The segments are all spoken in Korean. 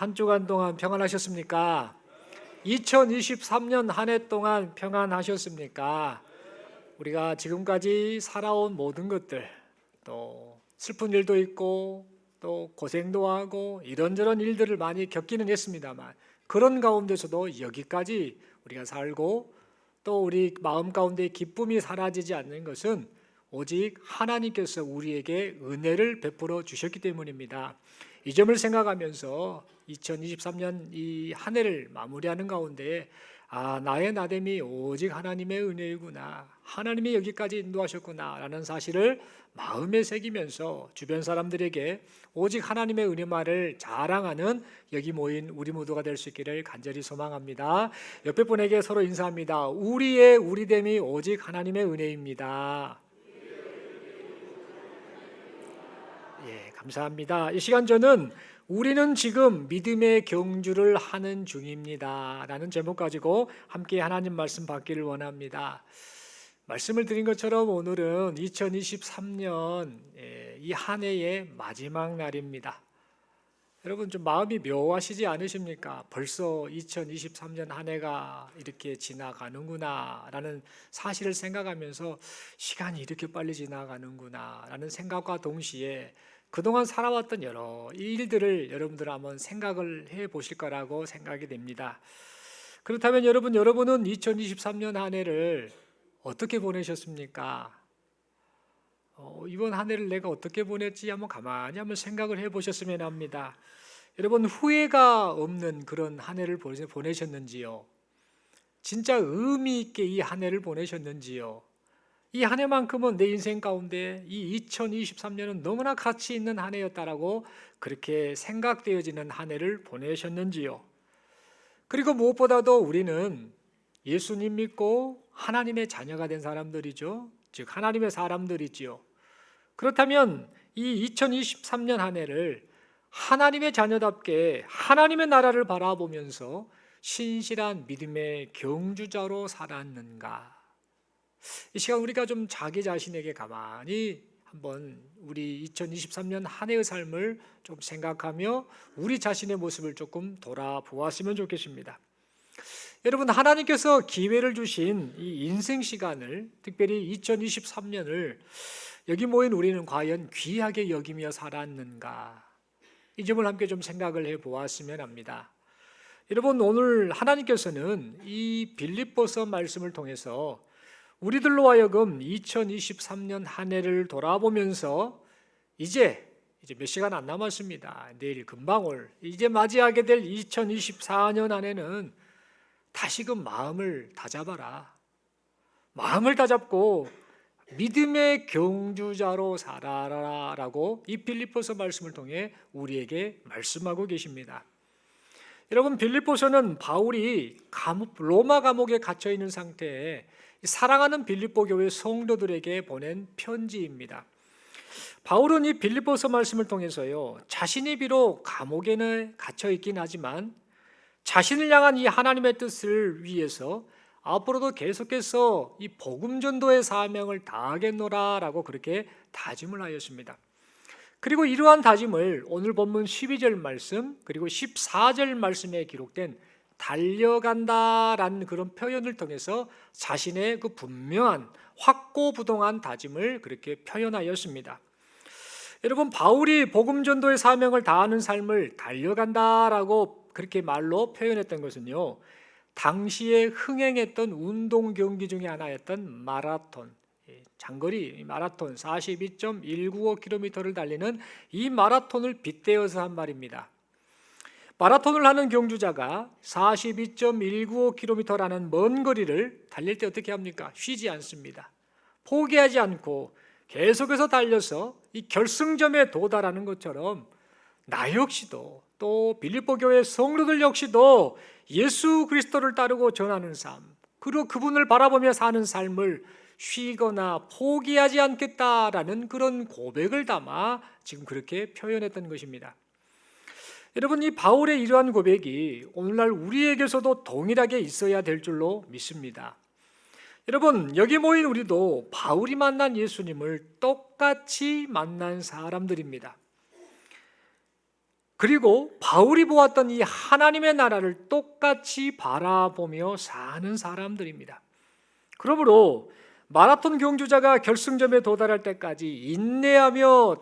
한 주간 동안 평안하셨습니까? 2023년 한 해 동안 평안하셨습니까? 우리가 지금까지 살아온 모든 것들, 또 슬픈 일도 있고 또 고생도 하고 이런저런 일들을 많이 겪기는 했습니다만, 그런 가운데서도 여기까지 우리가 살고 또 우리 마음 가운데 기쁨이 사라지지 않는 것은 오직 하나님께서 우리에게 은혜를 베풀어 주셨기 때문입니다. 이 점을 생각하면서 2023년 이 한 해를 마무리하는 가운데 나의 나됨이 오직 하나님의 은혜이구나, 하나님이 여기까지 인도하셨구나 라는 사실을 마음에 새기면서 주변 사람들에게 오직 하나님의 은혜만을 자랑하는 여기 모인 우리 모두가 될 수 있기를 간절히 소망합니다. 옆에 분에게 서로 인사합니다. 우리의 우리됨이 오직 하나님의 은혜입니다. 예, 감사합니다. 이 시간 저는 우리는 지금 믿음의 경주를 하는 중입니다 라는 제목 가지고 함께 하나님 말씀 받기를 원합니다. 말씀을 드린 것처럼 오늘은 2023년 이 한 해의 마지막 날입니다. 여러분 좀 마음이 묘하시지 않으십니까? 벌써 2023년 한 해가 이렇게 지나가는구나 라는 사실을 생각하면서 시간이 이렇게 빨리 지나가는구나 라는 생각과 동시에 그동안 살아왔던 여러 일들을 여러분들 한번 생각을 해 보실 거라고 생각이 됩니다. 그렇다면 여러분은 2023년 한 해를 어떻게 보내셨습니까? 이번 한 해를 내가 어떻게 보냈지 한번 가만히 한번 생각을 해 보셨으면 합니다. 여러분 후회가 없는 그런 한 해를 보내셨는지요? 진짜 의미 있게 이 한 해를 보내셨는지요? 이 한 해만큼은 내 인생 가운데 이 2023년은 너무나 가치 있는 한 해였다라고 그렇게 생각되어지는 한 해를 보내셨는지요? 그리고 무엇보다도 우리는 예수님 믿고 하나님의 자녀가 된 사람들이죠. 즉 하나님의 사람들이지요. 그렇다면 이 2023년 한 해를 하나님의 자녀답게 하나님의 나라를 바라보면서 신실한 믿음의 경주자로 살았는가? 이 시간 우리가 좀 자기 자신에게 가만히 한번 우리 2023년 한 해의 삶을 좀 생각하며 우리 자신의 모습을 조금 돌아보았으면 좋겠습니다. 여러분 하나님께서 기회를 주신 이 인생 시간을, 특별히 2023년을 여기 모인 우리는 과연 귀하게 여기며 살았는가? 이 점을 함께 좀 생각을 해 보았으면 합니다. 여러분 오늘 하나님께서는 이 빌립보서 말씀을 통해서 우리들로 하여금 2023년 한 해를 돌아보면서 이제 몇 시간 안 남았습니다. 내일 금방 이제 맞이하게 될 2024년 한 해는 다시금 마음을 다잡아라. 마음을 다잡고 믿음의 경주자로 살아라라고 이 빌립보서 말씀을 통해 우리에게 말씀하고 계십니다. 여러분 빌립보서는 바울이 로마 감옥에 갇혀 있는 상태에 사랑하는 빌립보 교회 성도들에게 보낸 편지입니다. 바울은 이 빌립보서 말씀을 통해서요, 자신이 비록 감옥에는 갇혀 있긴 하지만 자신을 향한 이 하나님의 뜻을 위해서 앞으로도 계속해서 이 복음 전도의 사명을 다하겠노라라고 그렇게 다짐을 하였습니다. 그리고 이러한 다짐을 오늘 본문 12절 말씀 그리고 14절 말씀에 기록된 달려간다라는 그런 표현을 통해서 자신의 그 분명한 확고부동한 다짐을 그렇게 표현하였습니다. 여러분 바울이 복음 전도의 사명을 다하는 삶을 달려간다라고 그렇게 말로 표현했던 것은요, 당시에 흥행했던 운동 경기 중에 하나였던 마라톤, 장거리 마라톤 42.195km를 달리는 이 마라톤을 빗대어서 한 말입니다. 마라톤을 하는 경주자가 42.195km라는 먼 거리를 달릴 때 어떻게 합니까? 쉬지 않습니다. 포기하지 않고 계속해서 달려서 이 결승점에 도달하는 것처럼 나 역시도 또 빌립보 교회 성도들 역시도 예수 그리스도를 따르고 전하는 삶, 그리고 그분을 바라보며 사는 삶을 쉬거나 포기하지 않겠다라는 그런 고백을 담아 지금 그렇게 표현했던 것입니다. 여러분 이 바울의 이러한 고백이 오늘날 우리에게서도 동일하게 있어야 될 줄로 믿습니다. 여러분 여기 모인 우리도 바울이 만난 예수님을 똑같이 만난 사람들입니다. 그리고 바울이 보았던 이 하나님의 나라를 똑같이 바라보며 사는 사람들입니다. 그러므로 마라톤 경주자가 결승점에 도달할 때까지 인내하며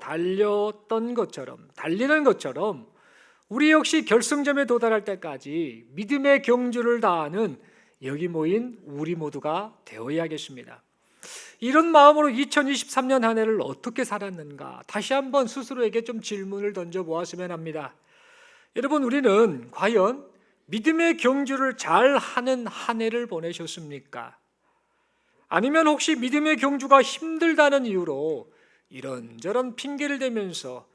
달리는 것처럼 우리 역시 결승점에 도달할 때까지 믿음의 경주를 다하는 여기 모인 우리 모두가 되어야겠습니다. 이런 마음으로 2023년 한 해를 어떻게 살았는가 다시 한번 스스로에게 좀 질문을 던져보았으면 합니다. 여러분, 우리는 과연 믿음의 경주를 잘 하는 한 해를 보내셨습니까? 아니면 혹시 믿음의 경주가 힘들다는 이유로 이런저런 핑계를 대면서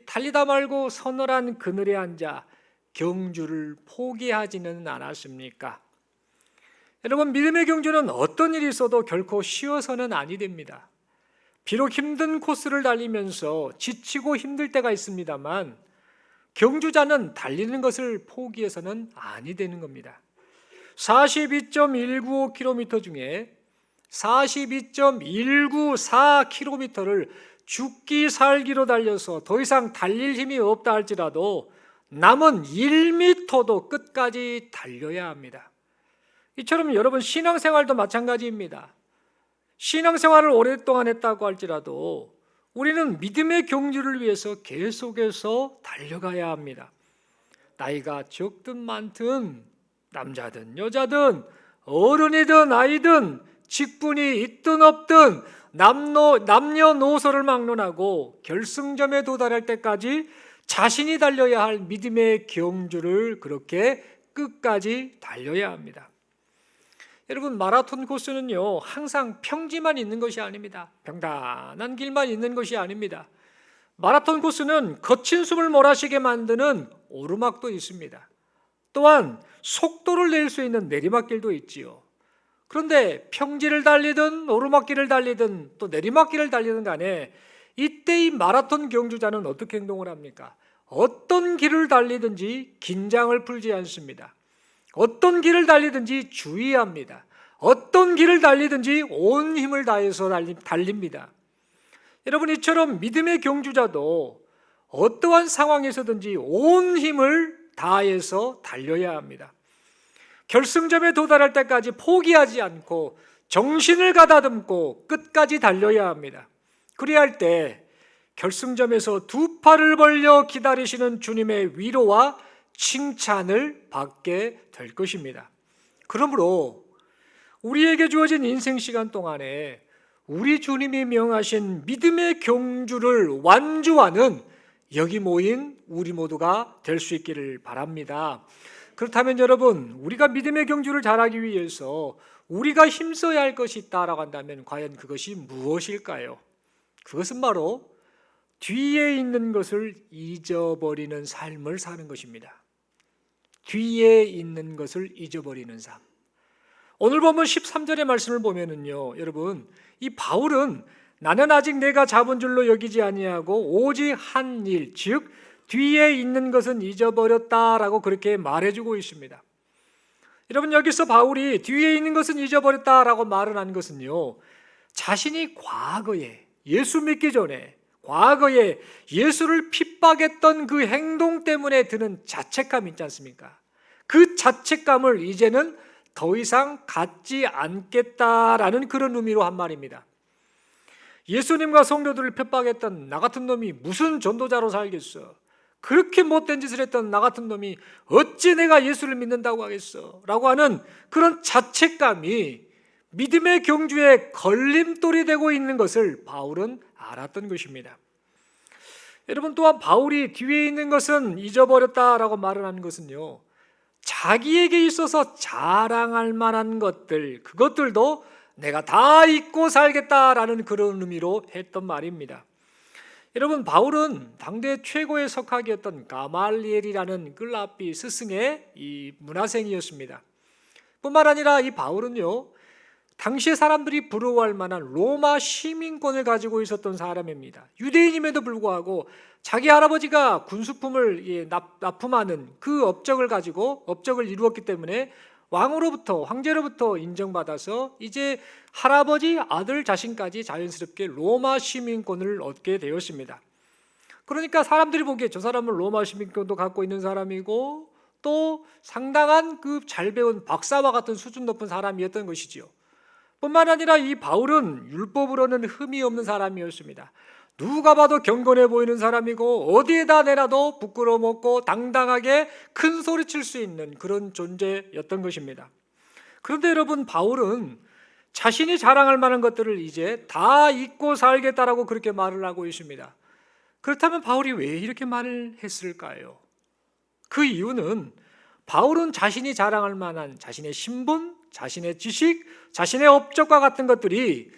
달리다 말고 서늘한 그늘에 앉아 경주를 포기하지는 않았습니까? 여러분, 믿음의 경주는 어떤 일이 있어도 결코 쉬어서는 아니 됩니다. 비록 힘든 코스를 달리면서 지치고 힘들 때가 있습니다만 경주자는 달리는 것을 포기해서는 아니 되는 겁니다. 42.195km 중에 42.194km를 죽기 살기로 달려서 더 이상 달릴 힘이 없다 할지라도 남은 1m도 끝까지 달려야 합니다. 이처럼 여러분, 신앙생활도 마찬가지입니다. 신앙생활을 오랫동안 했다고 할지라도 우리는 믿음의 경주를 위해서 계속해서 달려가야 합니다. 나이가 적든 많든 남자든 여자든 어른이든 아이든 직분이 있든 없든 남녀노소를 막론하고 결승점에 도달할 때까지 자신이 달려야 할 믿음의 경주를 그렇게 끝까지 달려야 합니다. 여러분, 마라톤 코스는요 항상 평지만 있는 것이 아닙니다. 평단한 길만 있는 것이 아닙니다. 마라톤 코스는 거친 숨을 몰아쉬게 만드는 오르막도 있습니다. 또한 속도를 낼 수 있는 내리막길도 있지요. 그런데 평지를 달리든 오르막길을 달리든 또 내리막길을 달리든 간에 이때 이 마라톤 경주자는 어떻게 행동을 합니까? 어떤 길을 달리든지 긴장을 풀지 않습니다. 어떤 길을 달리든지 주의합니다. 어떤 길을 달리든지 온 힘을 다해서 달립니다. 여러분, 이처럼 믿음의 경주자도 어떠한 상황에서든지 온 힘을 다해서 달려야 합니다. 결승점에 도달할 때까지 포기하지 않고 정신을 가다듬고 끝까지 달려야 합니다. 그래야 할 때 결승점에서 두 팔을 벌려 기다리시는 주님의 위로와 칭찬을 받게 될 것입니다. 그러므로 우리에게 주어진 인생 시간 동안에 우리 주님이 명하신 믿음의 경주를 완주하는 여기 모인 우리 모두가 될 수 있기를 바랍니다. 그렇다면 여러분, 우리가 믿음의 경주를 잘하기 위해서 우리가 힘써야 할 것이 있다라고 한다면 과연 그것이 무엇일까요? 그것은 바로 뒤에 있는 것을 잊어버리는 삶을 사는 것입니다. 뒤에 있는 것을 잊어버리는 삶. 오늘 보면 13절의 말씀을 보면은요, 여러분, 이 바울은 나는 아직 내가 잡은 줄로 여기지 아니하고 오직 한 일, 즉 뒤에 있는 것은 잊어버렸다라고 그렇게 말해주고 있습니다. 여러분, 여기서 바울이 뒤에 있는 것은 잊어버렸다라고 말을 한 것은요, 자신이 과거에 예수 믿기 전에 과거에 예수를 핍박했던 그 행동 때문에 드는 자책감 있지 않습니까? 그 자책감을 이제는 더 이상 갖지 않겠다라는 그런 의미로 한 말입니다. 예수님과 성도들을 핍박했던 나 같은 놈이 무슨 전도자로 살겠어? 그렇게 못된 짓을 했던 나 같은 놈이 어찌 내가 예수를 믿는다고 하겠어? 라고 하는 그런 자책감이 믿음의 경주에 걸림돌이 되고 있는 것을 바울은 알았던 것입니다. 여러분, 또한 바울이 뒤에 있는 것은 잊어버렸다라고 말을 하는 것은요, 자기에게 있어서 자랑할 만한 것들, 그것들도 내가 다 잊고 살겠다라는 그런 의미로 했던 말입니다. 여러분, 바울은 당대 최고의 석학이었던 가말리엘이라는 끌랍비 스승의 이 문화생이었습니다. 뿐만 아니라 이 바울은요, 당시의 사람들이 부러워할 만한 로마 시민권을 가지고 있었던 사람입니다. 유대인임에도 불구하고 자기 할아버지가 군수품을 납품하는 그 업적을 이루었기 때문에 황제로부터 인정받아서 이제 할아버지, 아들, 자신까지 자연스럽게 로마 시민권을 얻게 되었습니다. 그러니까 사람들이 보기에 저 사람은 로마 시민권도 갖고 있는 사람이고 또 상당한 그 잘 배운 박사와 같은 수준 높은 사람이었던 것이지요. 뿐만 아니라 이 바울은 율법으로는 흠이 없는 사람이었습니다. 누가 봐도 경건해 보이는 사람이고 어디에다 내놔도 부끄러움 없고 당당하게 큰 소리 칠 수 있는 그런 존재였던 것입니다. 그런데 여러분, 바울은 자신이 자랑할 만한 것들을 이제 다 잊고 살겠다라고 그렇게 말을 하고 있습니다. 그렇다면 바울이 왜 이렇게 말을 했을까요? 그 이유는 바울은 자신이 자랑할 만한 자신의 신분, 자신의 지식, 자신의 업적과 같은 것들이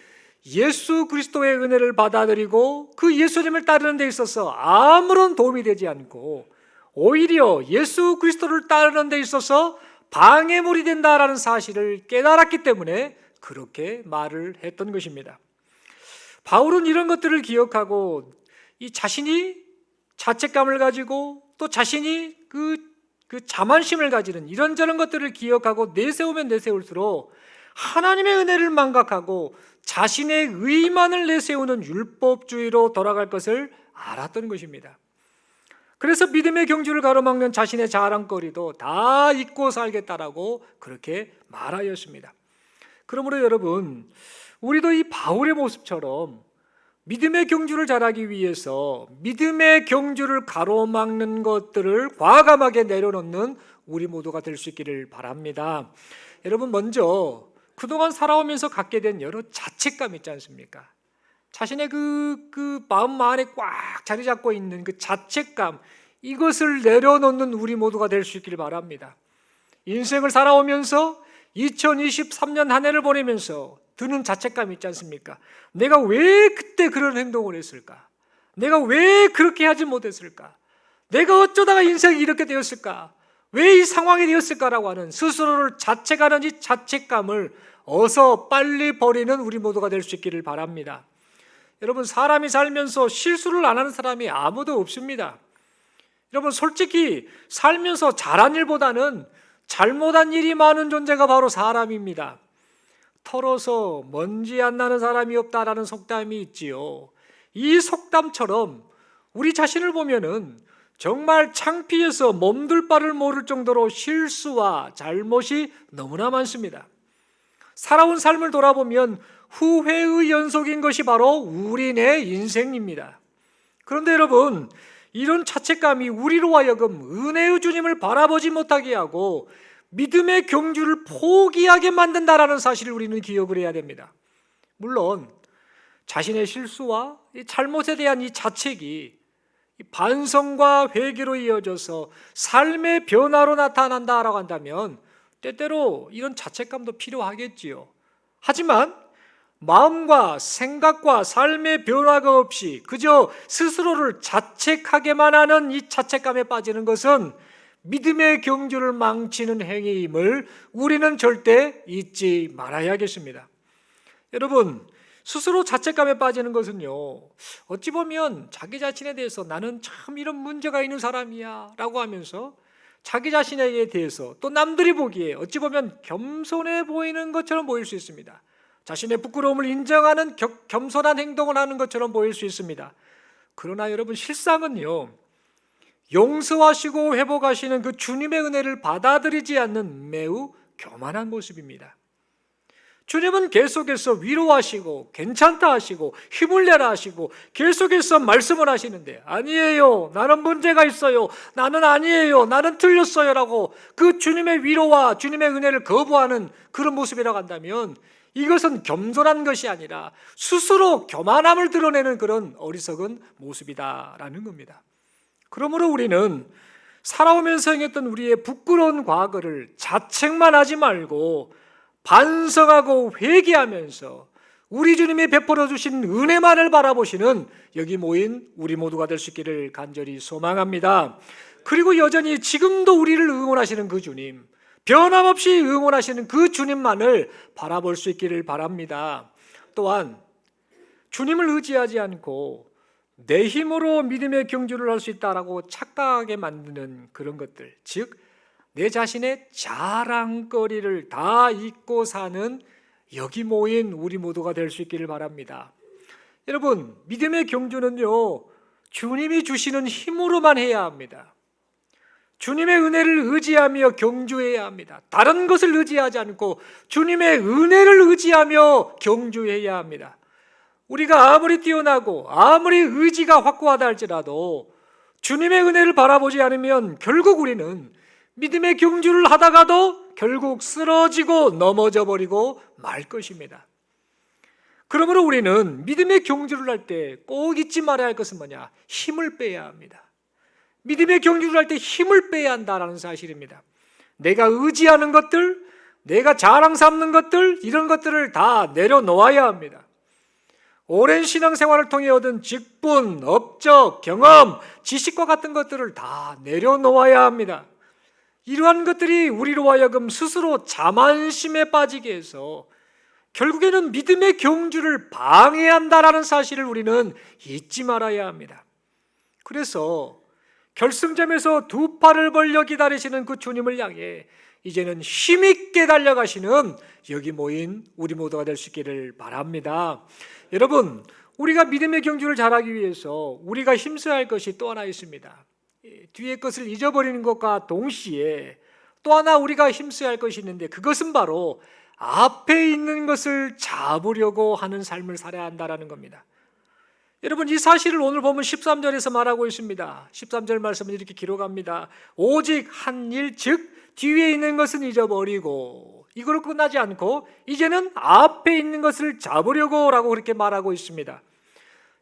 예수 그리스도의 은혜를 받아들이고 그 예수님을 따르는 데 있어서 아무런 도움이 되지 않고 오히려 예수 그리스도를 따르는 데 있어서 방해물이 된다라는 사실을 깨달았기 때문에 그렇게 말을 했던 것입니다. 바울은 이런 것들을 기억하고 이 자신이 자책감을 가지고 또 자신이 그 자만심을 가지는 이런저런 것들을 기억하고 내세우면 내세울수록 하나님의 은혜를 망각하고 자신의 의만을 내세우는 율법주의로 돌아갈 것을 알았던 것입니다. 그래서 믿음의 경주를 가로막는 자신의 자랑거리도 다 잊고 살겠다라고 그렇게 말하였습니다. 그러므로 여러분, 우리도 이 바울의 모습처럼 믿음의 경주를 잘하기 위해서 믿음의 경주를 가로막는 것들을 과감하게 내려놓는 우리 모두가 될 수 있기를 바랍니다. 여러분, 먼저 그동안 살아오면서 갖게 된 여러 자책감 있지 않습니까? 자신의 그 마음 안에 꽉 자리 잡고 있는 그 자책감, 이것을 내려놓는 우리 모두가 될 수 있기를 바랍니다. 인생을 살아오면서 2023년 한 해를 보내면서 드는 자책감 있지 않습니까? 내가 왜 그때 그런 행동을 했을까? 내가 왜 그렇게 하지 못했을까? 내가 어쩌다가 인생이 이렇게 되었을까? 왜 이 상황이 되었을까라고 하는 스스로를 자책하는 이 자책감을 어서 빨리 버리는 우리 모두가 될 수 있기를 바랍니다. 여러분, 사람이 살면서 실수를 안 하는 사람이 아무도 없습니다. 여러분, 솔직히 살면서 잘한 일보다는 잘못한 일이 많은 존재가 바로 사람입니다. 털어서 먼지 안 나는 사람이 없다라는 속담이 있지요. 이 속담처럼 우리 자신을 보면은 정말 창피해서 몸둘 바를 모를 정도로 실수와 잘못이 너무나 많습니다. 살아온 삶을 돌아보면 후회의 연속인 것이 바로 우리의 인생입니다. 그런데 여러분, 이런 자책감이 우리로 하여금 은혜의 주님을 바라보지 못하게 하고 믿음의 경주를 포기하게 만든다라는 사실을 우리는 기억을 해야 됩니다. 물론 자신의 실수와 잘못에 대한 이 자책이 반성과 회개로 이어져서 삶의 변화로 나타난다라고 한다면 때때로 이런 자책감도 필요하겠지요. 하지만 마음과 생각과 삶의 변화가 없이 그저 스스로를 자책하게만 하는 이 자책감에 빠지는 것은 믿음의 경주를 망치는 행위임을 우리는 절대 잊지 말아야겠습니다. 여러분, 스스로 자책감에 빠지는 것은요, 어찌 보면 자기 자신에 대해서 나는 참 이런 문제가 있는 사람이야 라고 하면서 자기 자신에 대해서 또 남들이 보기에 어찌 보면 겸손해 보이는 것처럼 보일 수 있습니다. 자신의 부끄러움을 인정하는 겸손한 행동을 하는 것처럼 보일 수 있습니다. 그러나 여러분, 실상은요, 용서하시고 회복하시는 그 주님의 은혜를 받아들이지 않는 매우 교만한 모습입니다. 주님은 계속해서 위로하시고 괜찮다 하시고 힘을 내라 하시고 계속해서 말씀을 하시는데, 아니에요, 나는 문제가 있어요, 나는 아니에요, 나는 틀렸어요 라고 그 주님의 위로와 주님의 은혜를 거부하는 그런 모습이라고 한다면 이것은 겸손한 것이 아니라 스스로 교만함을 드러내는 그런 어리석은 모습이다라는 겁니다. 그러므로 우리는 살아오면서 행했던 우리의 부끄러운 과거를 자책만 하지 말고 반성하고 회개하면서 우리 주님이 베풀어 주신 은혜만을 바라보시는 여기 모인 우리 모두가 될 수 있기를 간절히 소망합니다. 그리고 여전히 지금도 우리를 응원하시는 그 주님, 변함없이 응원하시는 그 주님만을 바라볼 수 있기를 바랍니다. 또한 주님을 의지하지 않고 내 힘으로 믿음의 경주를 할 수 있다라고 착각하게 만드는 그런 것들, 즉 내 자신의 자랑거리를 다 잊고 사는 여기 모인 우리 모두가 될 수 있기를 바랍니다. 여러분, 믿음의 경주는요, 주님이 주시는 힘으로만 해야 합니다. 주님의 은혜를 의지하며 경주해야 합니다. 다른 것을 의지하지 않고 주님의 은혜를 의지하며 경주해야 합니다. 우리가 아무리 뛰어나고 아무리 의지가 확고하다 할지라도 주님의 은혜를 바라보지 않으면 결국 우리는 믿음의 경주를 하다가도 결국 쓰러지고 넘어져 버리고 말 것입니다. 그러므로 우리는 믿음의 경주를 할 때 꼭 잊지 말아야 할 것은 뭐냐? 힘을 빼야 합니다. 믿음의 경주를 할 때 힘을 빼야 한다는 사실입니다. 내가 의지하는 것들, 내가 자랑 삼는 것들, 이런 것들을 다 내려놓아야 합니다. 오랜 신앙생활을 통해 얻은 직분, 업적, 경험, 지식과 같은 것들을 다 내려놓아야 합니다. 이러한 것들이 우리로 하여금 스스로 자만심에 빠지게 해서 결국에는 믿음의 경주를 방해한다라는 사실을 우리는 잊지 말아야 합니다. 그래서 결승점에서 두 팔을 벌려 기다리시는 그 주님을 향해 이제는 힘있게 달려가시는 여기 모인 우리 모두가 될 수 있기를 바랍니다. 여러분, 우리가 믿음의 경주를 잘하기 위해서 우리가 힘써야 할 것이 또 하나 있습니다. 뒤의 것을 잊어버리는 것과 동시에 또 하나 우리가 힘써야 할 것이 있는데, 그것은 바로 앞에 있는 것을 잡으려고 하는 삶을 살아야 한다는 겁니다. 여러분, 이 사실을 오늘 보면 13절에서 말하고 있습니다. 13절 말씀은 이렇게 기록합니다. 오직 한 일, 즉 뒤에 있는 것은 잊어버리고, 이걸로 끝나지 않고 이제는 앞에 있는 것을 잡으려고 라고 그렇게 말하고 있습니다.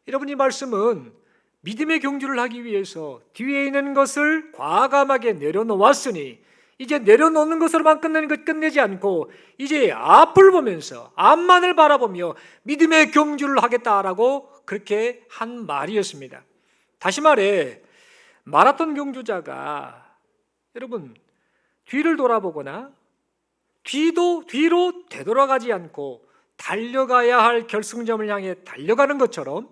여러분, 이 말씀은 믿음의 경주를 하기 위해서 뒤에 있는 것을 과감하게 내려놓았으니 이제 내려놓는 것으로만 끝내지 않고 이제 앞을 보면서, 앞만을 바라보며 믿음의 경주를 하겠다라고 그렇게 한 말이었습니다. 다시 말해, 마라톤 경주자가 여러분 뒤를 돌아보거나 뒤로 되돌아가지 않고 달려가야 할 결승점을 향해 달려가는 것처럼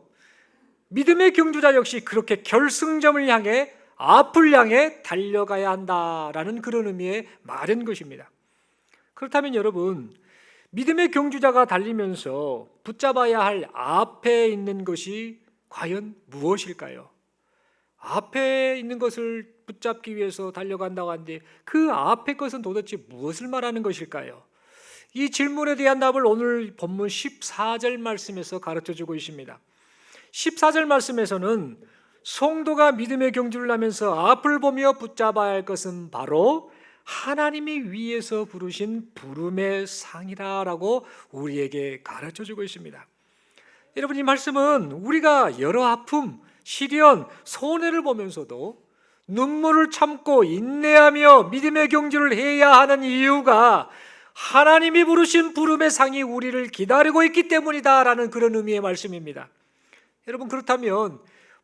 믿음의 경주자 역시 그렇게 결승점을 향해, 앞을 향해 달려가야 한다라는 그런 의미의 말인 것입니다. 그렇다면 여러분, 믿음의 경주자가 달리면서 붙잡아야 할 앞에 있는 것이 과연 무엇일까요? 앞에 있는 것을 붙잡기 위해서 달려간다고 하는데 그 앞에 것은 도대체 무엇을 말하는 것일까요? 이 질문에 대한 답을 오늘 본문 14절 말씀에서 가르쳐주고 있습니다. 14절 말씀에서는 성도가 믿음의 경주를 하면서 앞을 보며 붙잡아야 할 것은 바로 하나님이 위에서 부르신 부름의 상이라고 우리에게 가르쳐주고 있습니다. 여러분, 이 말씀은 우리가 여러 아픔, 시련, 손해를 보면서도 눈물을 참고 인내하며 믿음의 경주를 해야 하는 이유가 하나님이 부르신 부름의 상이 우리를 기다리고 있기 때문이다라는 그런 의미의 말씀입니다. 여러분, 그렇다면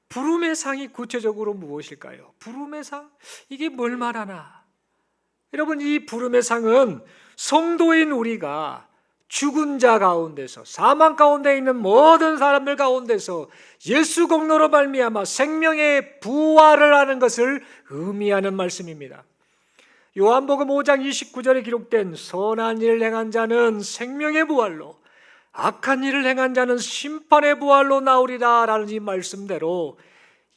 부름의 상이 구체적으로 무엇일까요? 부름의 상? 이게 뭘 말하나? 여러분, 이 부름의 상은 성도인 우리가 죽은 자 가운데서, 사망 가운데 있는 모든 사람들 가운데서 예수 공로로 말미암아 생명의 부활을 하는 것을 의미하는 말씀입니다. 요한복음 5장 29절에 기록된 선한 일을 행한 자는 생명의 부활로, 악한 일을 행한 자는 심판의 부활로 나오리라 라는 이 말씀대로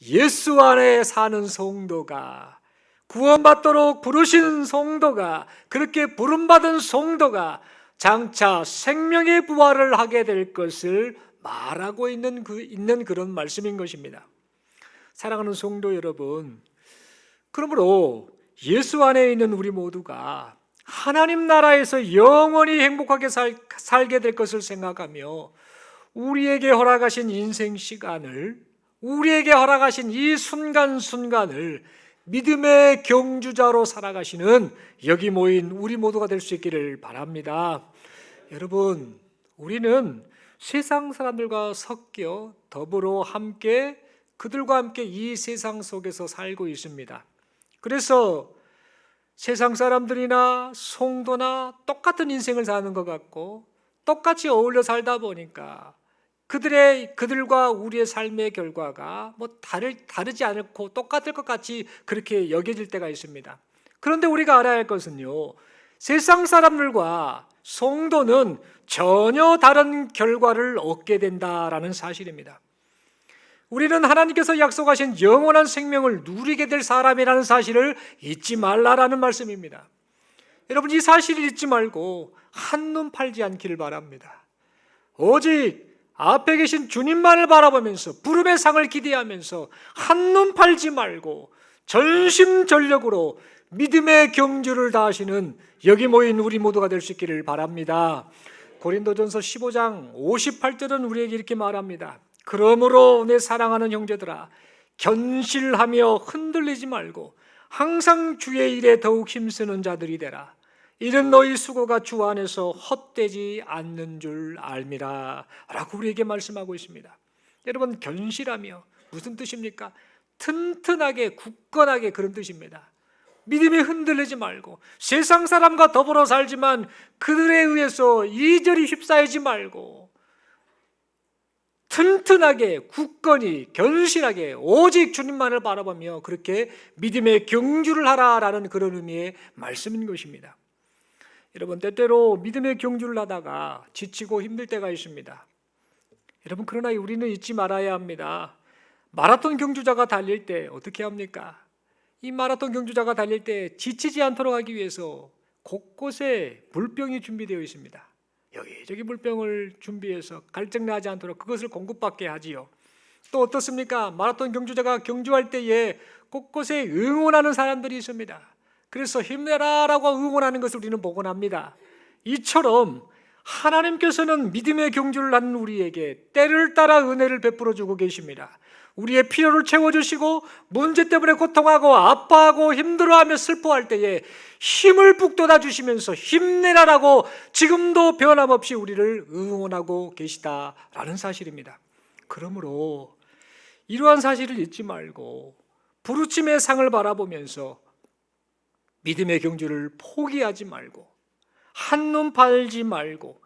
예수 안에 사는 성도가, 구원받도록 부르신 성도가, 그렇게 부름받은 성도가 장차 생명의 부활을 하게 될 것을 말하고 있는 그런 말씀인 것입니다. 사랑하는 성도 여러분, 그러므로 예수 안에 있는 우리 모두가 하나님 나라에서 영원히 행복하게 살게 될 것을 생각하며 우리에게 허락하신 인생 시간을, 우리에게 허락하신 이 순간순간을 믿음의 경주자로 살아가시는 여기 모인 우리 모두가 될 수 있기를 바랍니다. 여러분, 우리는 세상 사람들과 섞여 더불어 함께, 그들과 함께 이 세상 속에서 살고 있습니다. 그래서 세상 사람들이나 성도나 똑같은 인생을 사는 것 같고 똑같이 어울려 살다 보니까 그들과 우리의 삶의 결과가 다르지 않고 똑같을 것 같이 그렇게 여겨질 때가 있습니다. 그런데 우리가 알아야 할 것은요, 세상 사람들과 성도는 전혀 다른 결과를 얻게 된다라는 사실입니다. 우리는 하나님께서 약속하신 영원한 생명을 누리게 될 사람이라는 사실을 잊지 말라라는 말씀입니다. 여러분, 이 사실을 잊지 말고 한눈 팔지 않기를 바랍니다. 오직 앞에 계신 주님만을 바라보면서 부름의 상을 기대하면서 한눈 팔지 말고 전심전력으로 믿음의 경주를 다하시는 여기 모인 우리 모두가 될 수 있기를 바랍니다. 고린도전서 15장 58절은 우리에게 이렇게 말합니다. 그러므로 내 사랑하는 형제들아, 견실하며 흔들리지 말고 항상 주의 일에 더욱 힘쓰는 자들이 되라. 이는 너희 수고가 주 안에서 헛되지 않는 줄 알미라 라고 우리에게 말씀하고 있습니다. 여러분, 견실하며 무슨 뜻입니까? 튼튼하게, 굳건하게, 그런 뜻입니다. 믿음이 흔들리지 말고 세상 사람과 더불어 살지만 그들에 의해서 이리저리 휩싸이지 말고 튼튼하게, 굳건히, 견실하게 오직 주님만을 바라보며 그렇게 믿음의 경주를 하라라는 그런 의미의 말씀인 것입니다. 여러분, 때때로 믿음의 경주를 하다가 지치고 힘들 때가 있습니다. 여러분, 그러나 우리는 잊지 말아야 합니다. 마라톤 경주자가 달릴 때 어떻게 합니까? 이 마라톤 경주자가 달릴 때 지치지 않도록 하기 위해서 곳곳에 물병이 준비되어 있습니다. 여기저기 물병을 준비해서 갈증나지 않도록 그것을 공급받게 하지요. 또 어떻습니까? 마라톤 경주자가 경주할 때에 곳곳에 응원하는 사람들이 있습니다. 그래서 힘내라라고 응원하는 것을 우리는 보곤 합니다. 이처럼 하나님께서는 믿음의 경주를 하는 우리에게 때를 따라 은혜를 베풀어 주고 계십니다. 우리의 필요를 채워주시고 문제 때문에 고통하고 아파하고 힘들어하며 슬퍼할 때에 힘을 북돋아 주시면서 힘내라라고 지금도 변함없이 우리를 응원하고 계시다라는 사실입니다. 그러므로 이러한 사실을 잊지 말고 부르심의 상을 바라보면서 믿음의 경주를 포기하지 말고 한눈 팔지 말고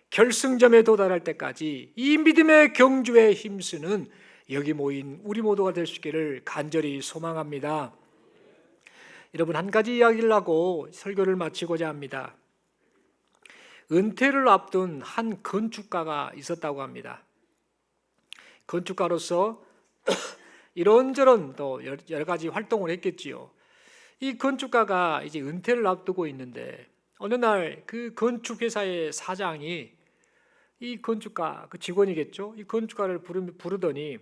결승점에 도달할 때까지 이 믿음의 경주에 힘쓰는 여기 모인 우리 모두가 될 수 있기를 간절히 소망합니다. 여러분, 한 가지 이야기를 하고 설교를 마치고자 합니다. 은퇴를 앞둔 한 건축가가 있었다고 합니다. 건축가로서 이런저런 또 여러 가지 활동을 했겠지요. 이 건축가가 이제 은퇴를 앞두고 있는데 어느 날 그 건축회사의 사장이 이 건축가, 그 직원이겠죠, 이 건축가를 부르더니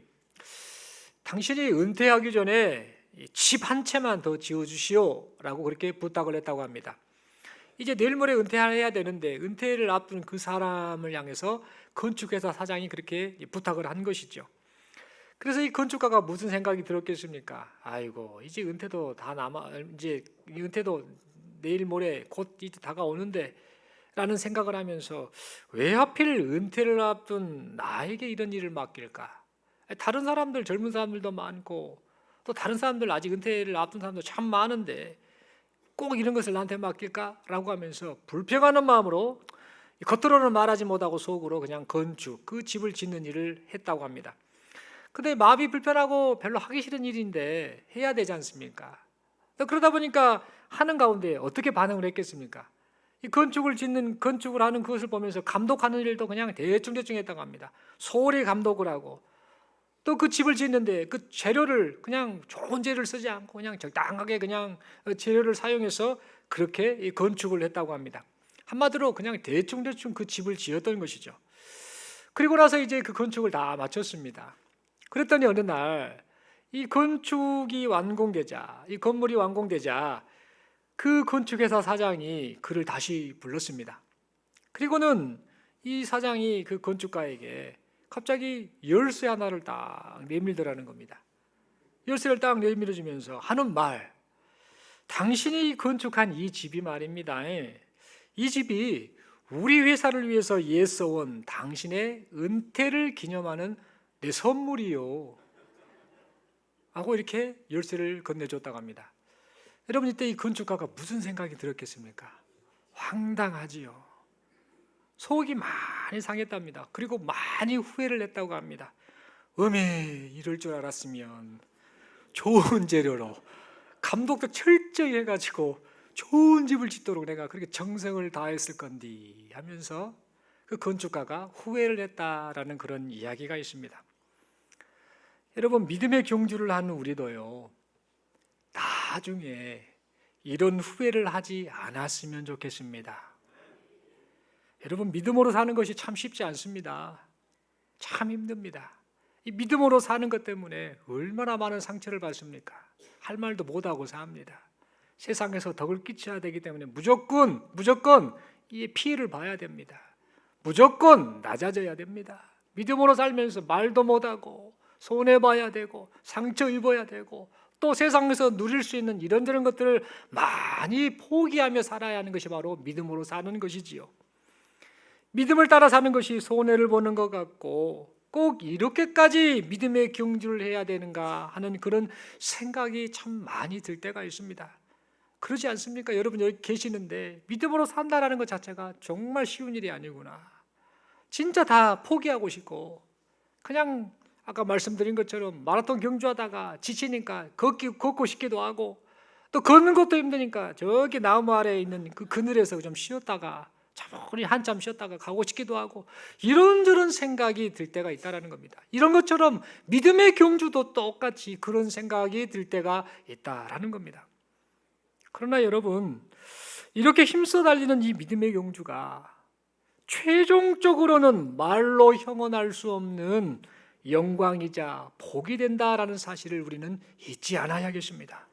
당신이 은퇴하기 전에 집 한 채만 더 지어주시오 라고 그렇게 부탁을 했다고 합니다. 이제 내일 모레 은퇴해야 되는데 은퇴를 앞둔 그 사람을 향해서 건축회사 사장이 그렇게 부탁을 한 것이죠. 그래서 이 건축가가 무슨 생각이 들었겠습니까? 아이고, 이제 은퇴도 다 이제 은퇴도 내일 모레 곧 이제 다가오는데 라는 생각을 하면서 왜 하필 은퇴를 앞둔 나에게 이런 일을 맡길까? 다른 사람들, 젊은 사람들도 많고 또 다른 사람들, 아직 은퇴를 앞둔 사람도 참 많은데 꼭 이런 것을 나한테 맡길까? 라고 하면서 불평하는 마음으로 겉으로는 말하지 못하고 속으로 그냥 건축, 그 집을 짓는 일을 했다고 합니다. 근데 마음이 불편하고 별로 하기 싫은 일인데 해야 되지 않습니까? 그러다 보니까 하는 가운데 어떻게 반응을 했겠습니까? 이 건축을 하는 그것을 보면서 감독하는 일도 그냥 대충 했다고 합니다. 소홀히 감독을 하고 또 그 집을 짓는데 그 재료를 그냥 좋은 재료를 쓰지 않고 그냥 적당하게 그냥 재료를 사용해서 그렇게 이 건축을 했다고 합니다. 한마디로 그냥 대충 그 집을 지었던 것이죠. 그리고 나서 이제 그 건축을 다 마쳤습니다. 그랬더니 어느 날 이 건축이 완공되자, 이 건물이 완공되자 그 건축회사 사장이 그를 다시 불렀습니다. 그리고는 이 사장이 그 건축가에게 갑자기 열쇠 하나를 딱 내밀더라는 겁니다. 열쇠를 딱 내밀어주면서 하는 말, 당신이 건축한 이 집이 말입니다. 이 집이 우리 회사를 위해서 애써온 당신의 은퇴를 기념하는 내 선물이요 하고 이렇게 열쇠를 건네줬다고 합니다. 여러분, 이때 이 건축가가 무슨 생각이 들었겠습니까? 황당하지요. 속이 많이 상했답니다. 그리고 많이 후회를 했다고 합니다. 이럴 줄 알았으면 좋은 재료로 감독도 철저히 해가지고 좋은 집을 짓도록 내가 그렇게 정성을 다했을 건디 하면서 그 건축가가 후회를 했다라는 그런 이야기가 있습니다. 여러분, 믿음의 경주를 하는 우리도요, 나중에 이런 후회를 하지 않았으면 좋겠습니다. 여러분, 믿음으로 사는 것이 참 쉽지 않습니다. 참 힘듭니다. 이 믿음으로 사는 것 때문에 얼마나 많은 상처를 받습니까? 할 말도 못하고 삽니다. 세상에서 덕을 끼쳐야 되기 때문에 무조건 이 피해를 봐야 됩니다. 무조건 낮아져야 됩니다. 믿음으로 살면서 말도 못하고 손해봐야 되고 상처 입어야 되고 또 세상에서 누릴 수 있는 이런저런 것들을 많이 포기하며 살아야 하는 것이 바로 믿음으로 사는 것이지요. 믿음을 따라 사는 것이 손해를 보는 것 같고 꼭 이렇게까지 믿음의 경주를 해야 되는가 하는 그런 생각이 참 많이 들 때가 있습니다. 그러지 않습니까? 여러분 여기 계시는데 믿음으로 산다라는 것 자체가 정말 쉬운 일이 아니구나. 진짜 다 포기하고 싶고 그냥 아까 말씀드린 것처럼 마라톤 경주하다가 지치니까 걷고 싶기도 하고 또 걷는 것도 힘드니까 저기 나무 아래에 있는 그 그늘에서 좀 쉬었다가 차분히 한참 쉬었다가 가고 싶기도 하고 이런저런 생각이 들 때가 있다는 겁니다. 이런 것처럼 믿음의 경주도 똑같이 그런 생각이 들 때가 있다라는 겁니다. 그러나 여러분, 이렇게 힘써 달리는 이 믿음의 경주가 최종적으로는 말로 형언할 수 없는 영광이자 복이 된다라는 사실을 우리는 잊지 않아야겠습니다.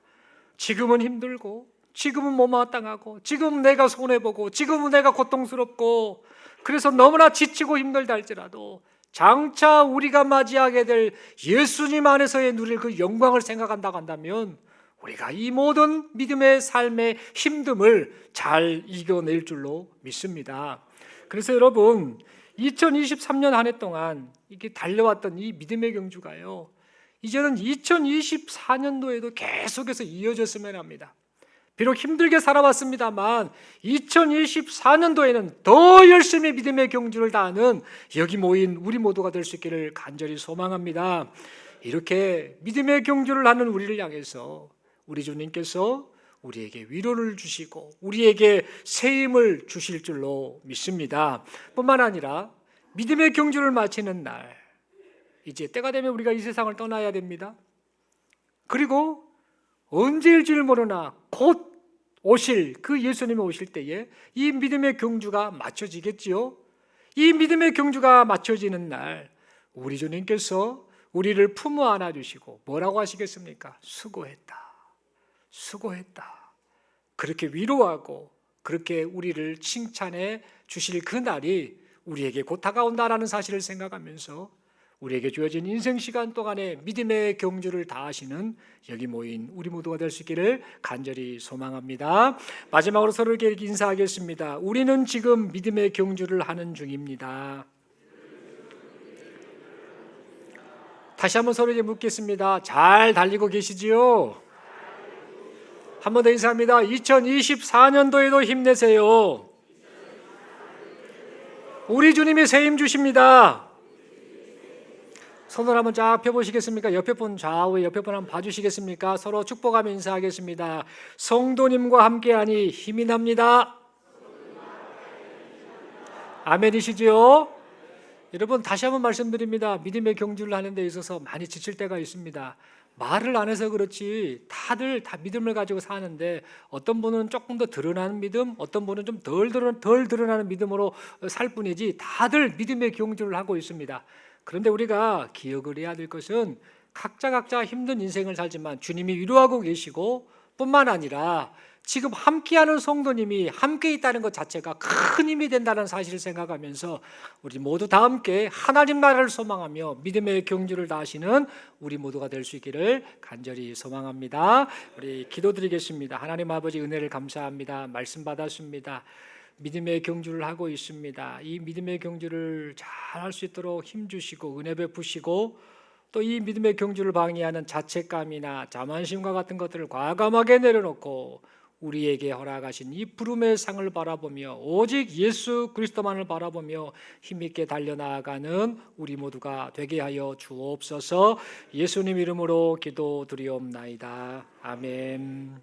지금은 힘들고 지금은 못마땅하고 지금은 내가 손해보고 지금은 내가 고통스럽고 그래서 너무나 지치고 힘들다 할지라도 장차 우리가 맞이하게 될 예수님 안에서의 누릴 그 영광을 생각한다고 한다면 우리가 이 모든 믿음의 삶의 힘듦을 잘 이겨낼 줄로 믿습니다. 그래서 여러분 2023년 한 해 동안 이렇게 달려왔던 이 믿음의 경주가요, 이제는 2024년도에도 계속해서 이어졌으면 합니다. 비록 힘들게 살아왔습니다만 2024년도에는 더 열심히 믿음의 경주를 다하는 여기 모인 우리 모두가 될 수 있기를 간절히 소망합니다. 이렇게 믿음의 경주를 하는 우리를 향해서 우리 주님께서 우리에게 위로를 주시고 우리에게 새 힘을 주실 줄로 믿습니다. 뿐만 아니라 믿음의 경주를 마치는 날, 이제 때가 되면 우리가 이 세상을 떠나야 됩니다. 그리고 언제일 줄 모르나 곧 오실 그 예수님이 오실 때에 이 믿음의 경주가 마쳐지겠지요. 이 믿음의 경주가 마쳐지는 날 우리 주님께서 우리를 품어 안아주시고 뭐라고 하시겠습니까? 수고했다. 수고했다. 그렇게 위로하고 그렇게 우리를 칭찬해 주실 그 날이 우리에게 곧 다가온다라는 사실을 생각하면서 우리에게 주어진 인생 시간 동안에 믿음의 경주를 다하시는 여기 모인 우리 모두가 될 수 있기를 간절히 소망합니다. 마지막으로 서로에게 인사하겠습니다. 우리는 지금 믿음의 경주를 하는 중입니다. 다시 한번 서로에게 묻겠습니다. 잘 달리고 계시지요? 한 번 더 인사합니다. 2024년도에도 힘내세요. 우리 주님이 새 힘 주십니다. 손을 한번 쫙 펴보시겠습니까? 옆에 분 좌우에 옆에 분 한번 봐주시겠습니까? 서로 축복하며 인사하겠습니다. 성도님과 함께하니 힘이 납니다. 아멘이시죠? 여러분 다시 한번 말씀드립니다. 믿음의 경주를 하는 데 있어서 많이 지칠 때가 있습니다. 말을 안 해서 그렇지 다들 다 믿음을 가지고 사는데 어떤 분은 조금 더 드러나는 믿음, 어떤 분은 좀 덜 드러나는 믿음으로 살 뿐이지 다들 믿음의 경주를 하고 있습니다. 그런데 우리가 기억을 해야 될 것은 각자 힘든 인생을 살지만 주님이 위로하고 계시고 뿐만 아니라 지금 함께하는 성도님이 함께 있다는 것 자체가 큰 힘이 된다는 사실을 생각하면서 우리 모두 다 함께 하나님 나라를 소망하며 믿음의 경주를 다하시는 우리 모두가 될 수 있기를 간절히 소망합니다. 우리 기도드리겠습니다. 하나님 아버지 은혜를 감사합니다. 말씀 받았습니다. 믿음의 경주를 하고 있습니다. 이 믿음의 경주를 잘 할 수 있도록 힘주시고 은혜 베푸시고 또 이 믿음의 경주를 방해하는 자책감이나 자만심과 같은 것들을 과감하게 내려놓고 우리에게 허락하신 이 부름의 상을 바라보며 오직 예수 그리스도만을 바라보며 힘있게 달려나가는 우리 모두가 되게 하여 주옵소서. 예수님 이름으로 기도드리옵나이다. 아멘.